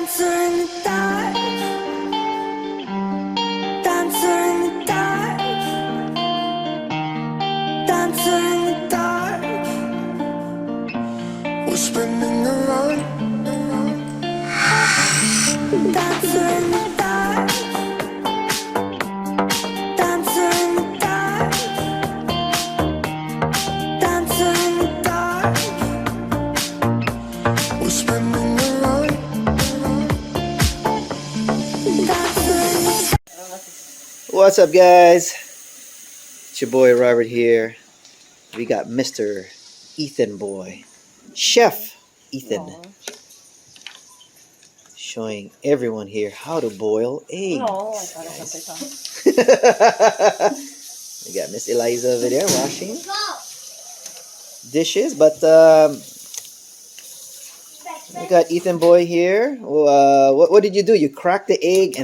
Dancer in the dark. Dancer in the dark. Dancer in the dark. We're spinning around. Dancer in the dark. Dancer in the dark. Dancer in the dark. We're spinning around. Dancer in the dark. What's up, guys? It's your boy Robert here. We got Mr. Ethan boy, Chef Ethan, showing everyone here how to boil eggs. No, I thought it was something. We got Miss Eliza over there washing dishes, but we got Ethan boy here. What did you do? You cracked the egg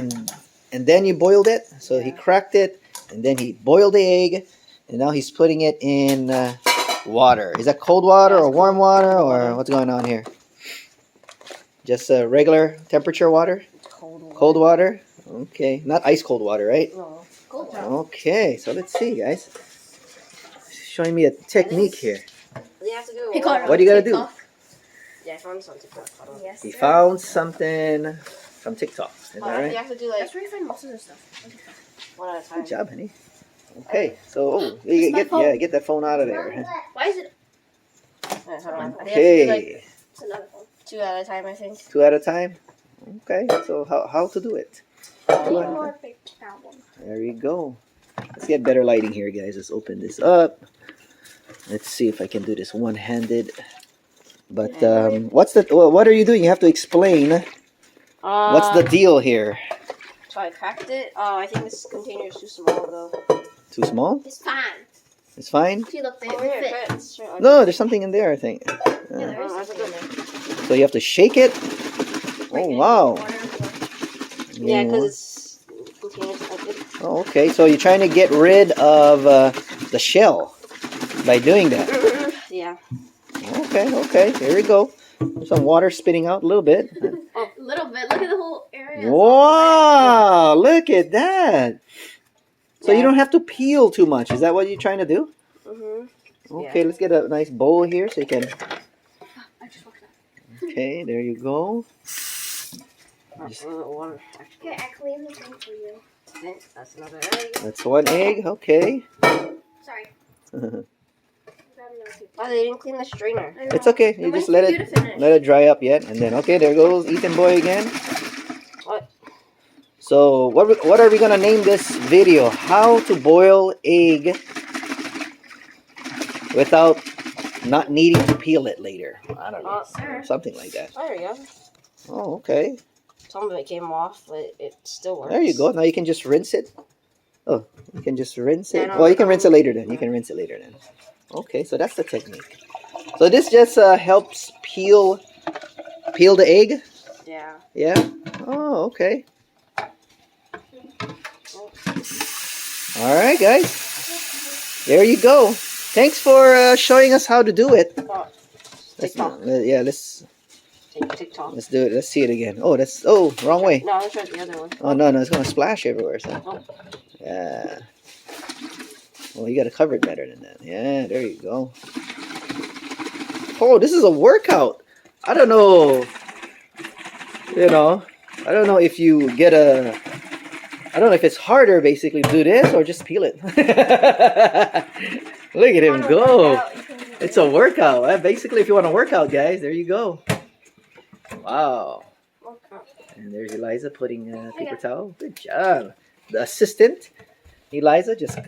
and then you boiled it. So he cracked it and then he boiled the egg, and now he's putting it in water. Is that cold water or warm water or what's going on here? Just regular temperature water? Cold water? Okay, not ice cold water, right? No, cold water. Okay, so let's see, guys. Showing me a technique here. You have to do What do you gotta do? Yeah, I found something. Yes. He found something from TikTok. Is that You right? have to do like That's where you find most of the stuff. one at a time. Good job, honey. Okay, so you get that phone out of there. Why is it? Hold on. Okay, It's another phone. 2 at a time, I think. 2 at a time. Okay, so how to do it? 2 at a time. More big album. There you go. Let's get better lighting here, guys. Let's open this up. Let's see if I can do this one-handed. But what are you doing? You have to explain. What's the deal here? So I cracked it. I think this container is too small though. Too small? It's fine. It's fine? See, look, they Oh, here, fit. it fits. Sure, No, there's something in there, I think. Yeah, there is I something in forgot. there. So you have to shake it? Oh, wow. Yeah, because it's containers. I think. Oh, okay. So you're trying to get rid of the shell by doing that. Yeah. Okay. Here we go. There's some water spitting out a little bit. A little bit. Look at the whole area. Wow, look at that. So you Yeah. don't have to peel too much. Is that what you're trying to do? Okay, Yeah. let's get a nice bowl here so you can... I just walked out. Okay, there you go. Water. Okay, I cleaned the thing for you. That's another egg. That's 1 egg. Okay. Sorry. Oh, they didn't clean the strainer. It's okay. You just let it dry up yet, and then okay, there goes Ethan boy again. What? So what are we gonna name this video? How to boil egg without not needing to peel it later. I don't know, something like that. There we go. Oh, okay. Some of it came off, but it still works. There you go. Now you can just rinse it. Oh, you can just rinse it. Yeah, no, Well, you can rinse it later then. You can rinse it later then. Okay, so that's the technique. So this just helps peel the egg. Yeah. Yeah. Oh, okay. All right, guys. There you go. Thanks for showing us how to do it. TikTok. Let's TikTok. do it. Let's see it again. Oh, wrong way. No, I'm trying the other one. Oh no, it's gonna splash everywhere. So. Oh. Yeah. Well, you gotta cover it better than that. Yeah, there you go. Oh, this is a workout. I don't know. I don't know if you get I don't know if it's harder basically to do this or just peel it. Look at him go. It's a workout. Basically, if you want to work out, guys, there you go. Wow. And there's Eliza putting paper towel. Good job. The assistant, Eliza, just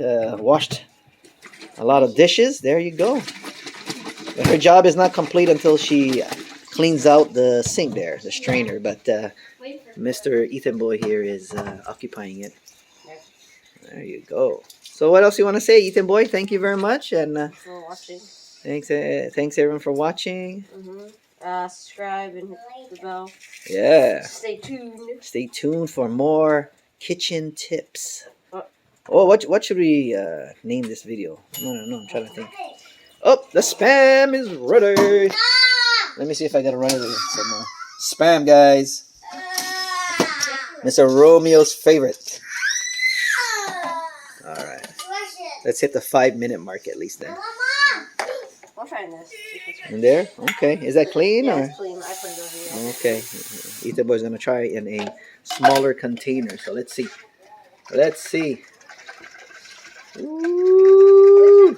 washed a lot of dishes. There you go. But her job is not complete until she cleans out the sink there, the strainer. But Mr. Ethan boy here is occupying it. There you go. So what else you want to say, Ethan boy? Thank you very much, and For watching. thanks everyone for watching. Subscribe and hit the bell. Yeah. Stay tuned. Stay tuned for more kitchen tips. Oh, what should we name this video? No, I'm trying to think. Oh, the spam is ready. Let me see if I gotta run it some more. Spam, guys. Mr. Romeo's favorite. All right. Let's hit the 5-minute mark at least then. We'll try this. In there? Okay. Is that clean? Yeah, or? it's clean. I put it over here. Okay. Ethan Boy's gonna try in a smaller container. So let's see. Let's see. Ooh,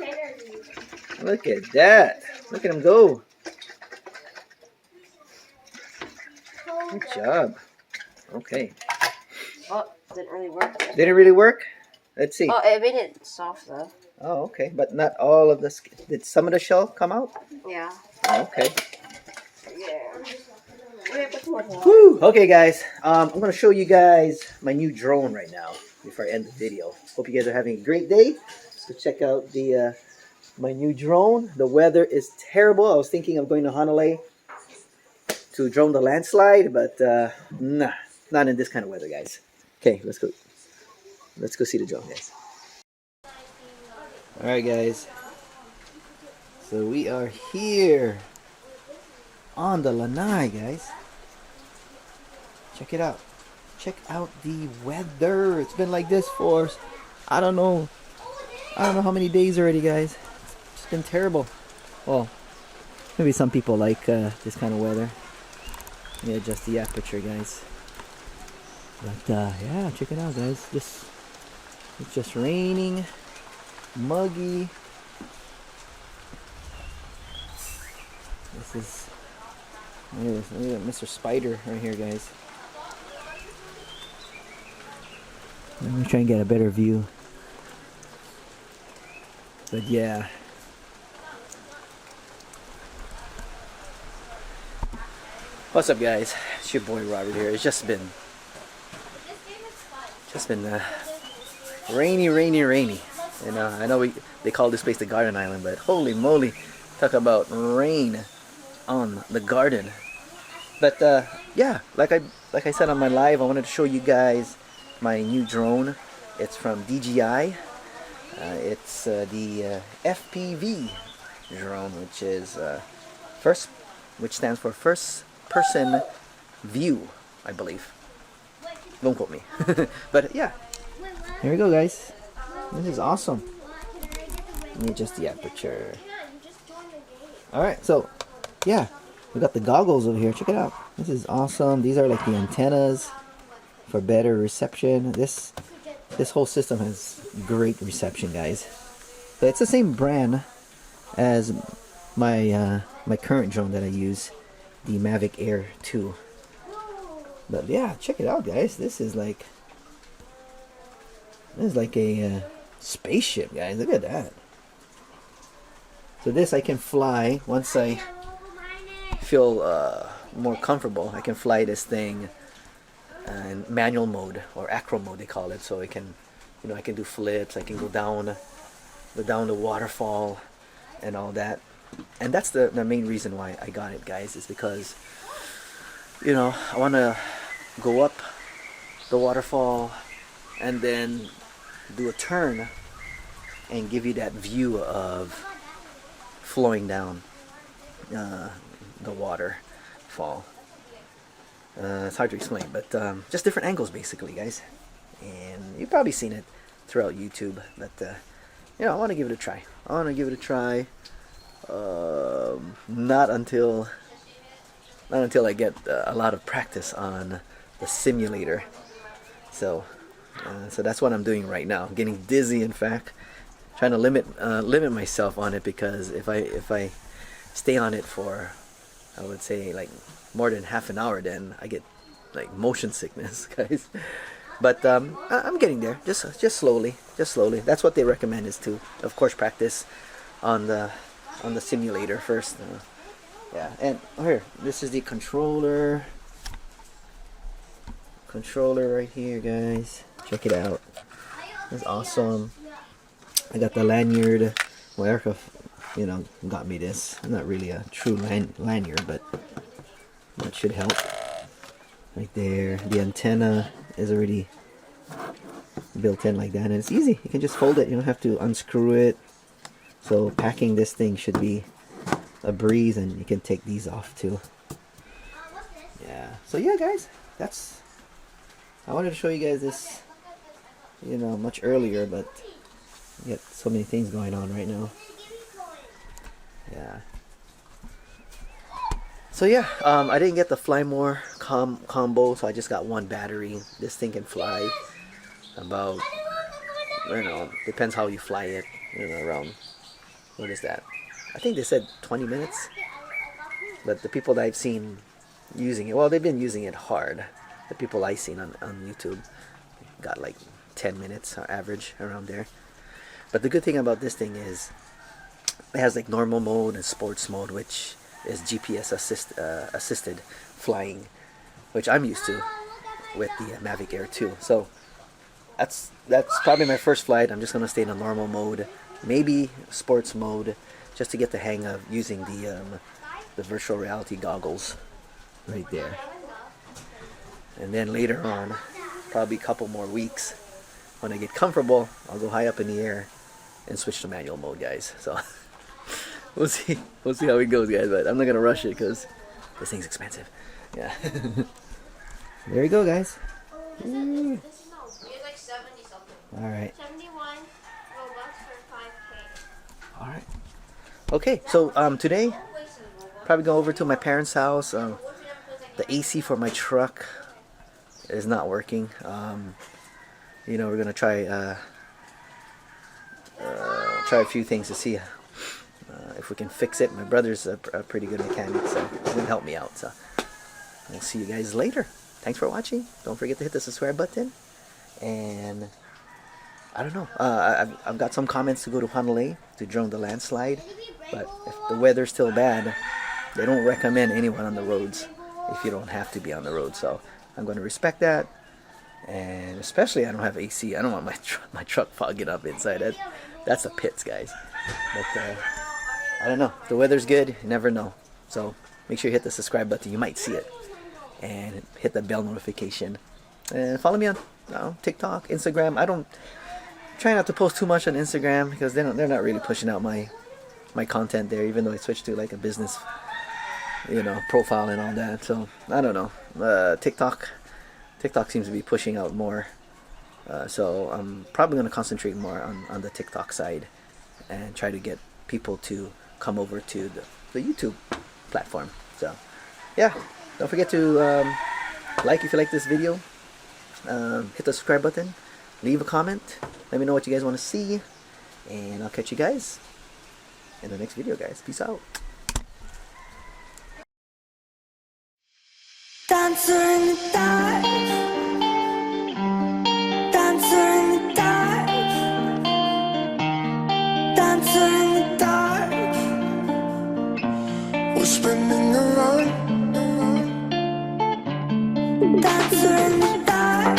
look at that. Look at him go. Good job. Okay. Oh, didn't really work. Did it really work? Let's see. Oh, it made it soft though. Oh, okay. But not all of the... Did some of the shell come out? Yeah. Oh, okay. Yeah. Wait, put some more down. Woo. Okay, guys. I'm going to show you guys my new drone right now before I end the video. Hope you guys are having a great day. So check out the my new drone. The weather is terrible. I was thinking of going to Honolulu to drone the landslide, but nah, not in this kind of weather, guys. Okay, let's go. Let's go see the drone, guys. All right, guys. So we are here on the lanai, guys. Check it out. Check out the weather. It's been like this for I don't know how many days already, guys. It's been terrible. Well, maybe some people like this kind of weather. Let me adjust the aperture, guys. But yeah, check it out, guys. It's just raining, muggy. This is look at Mr. Spider right here, guys. Let me try and get a better view. But yeah. What's up, guys? It's your boy Robert here. It's just been rainy. And I know they call this place the Garden Island, but holy moly, talk about rain on the garden. But yeah, like I said on my live, I wanted to show you guys my new drone. It's from DJI. It's the FPV drone, which stands for first person view, I believe. Don't quote me. But yeah, here we go, guys. This is awesome. Let me adjust the aperture. Alright, so yeah, we got the goggles over here. Check it out. This is awesome. These are like the antennas for better reception. This whole system has great reception, guys. But it's the same brand as my my current drone that I use, the Mavic Air 2. But yeah, check it out, guys. This is like a spaceship, guys. Look at that. So this I can fly once I feel more comfortable. I can fly this thing in manual mode, or acro mode they call it. So I can, I can do flips. I can go down the waterfall and all that. And that's the main reason why I got it, guys, is because I want to go up the waterfall and then do a turn and give you that view of flowing down the waterfall. It's hard to explain, but just different angles basically, guys. And you've probably seen it throughout YouTube, but I want to give it a try. Not until I get a lot of practice on the simulator. So that's what I'm doing right now. I'm getting dizzy, in fact. Trying to limit myself on it, because if I stay on it for, I would say, like more than half an hour, then I get like motion sickness, guys. But I'm getting there, just slowly. That's what they recommend, is to, of course, practice on the simulator first. Yeah, and here, this is the controller right here, guys. Check it out. It's awesome. I got the lanyard. Well, Erica, got me this. Not really a true lanyard, but that should help. Right there. The antenna is already built in like that, and it's easy. You can just fold it. You don't have to unscrew it. So packing this thing should be a breeze, and you can take these off too. Yeah. So yeah, guys, that's I wanted to show you guys this, you know, much earlier, but we got so many things going on right now. Yeah. So yeah, I didn't get the Fly More combo, so I just got one battery. This thing can fly about, you know, depends how you fly it, you know, around, what is that? I think they said 20 minutes. But the people that I've seen using it, well, they've been using it hard. The people I've seen on YouTube got like 10 minutes average around there. But the good thing about this thing is it has like normal mode and sports mode, which is GPS assisted flying, which I'm used to with the Mavic Air 2. So that's probably my first flight. I'm just gonna stay in a normal mode, maybe sports mode, just to get the hang of using the virtual reality goggles right there. And then later on, probably a couple more weeks, when I get comfortable, I'll go high up in the air and switch to manual mode, guys. So we'll see how it goes, guys, but I'm not gonna rush it because this thing's expensive. Yeah. There you go, guys. Ooh. Like 70 something. All right. 71 Robux for 5K. All right. Okay, so today probably go over to my parents' house. The AC for my truck is not working. You know, we're gonna try a few things to see if we can fix it. My brother's a pretty good mechanic, so he can help me out. So I'll see you guys later. Thanks for watching. Don't forget to hit the subscribe button. And I don't know. I've got some comments to go to Honolulu to drone the landslide, but if the weather's still bad, they don't recommend anyone on the roads if you don't have to be on the road. So I'm going to respect that, and especially I don't have AC. I don't want my truck fogging up inside. That's the pits, guys. But I don't know. If the weather's good, you never know. So make sure you hit the subscribe button. You might see it, and hit the bell notification. And follow me on TikTok, Instagram. I don't try not to post too much on Instagram because they're not really pushing out my content there, even though I switched to like a business, you know, profile and all that. So I don't know. TikTok seems to be pushing out more, so I'm probably going to concentrate more on the TikTok side and try to get people to come over to the YouTube platform. So yeah, don't forget to like if you like this video, hit the subscribe button, leave a comment, let me know what you guys want to see, and I'll catch you guys in the next video, guys. Peace out. Dancer in the dark. Dancer in the dark. Dancer in the dark. We're spending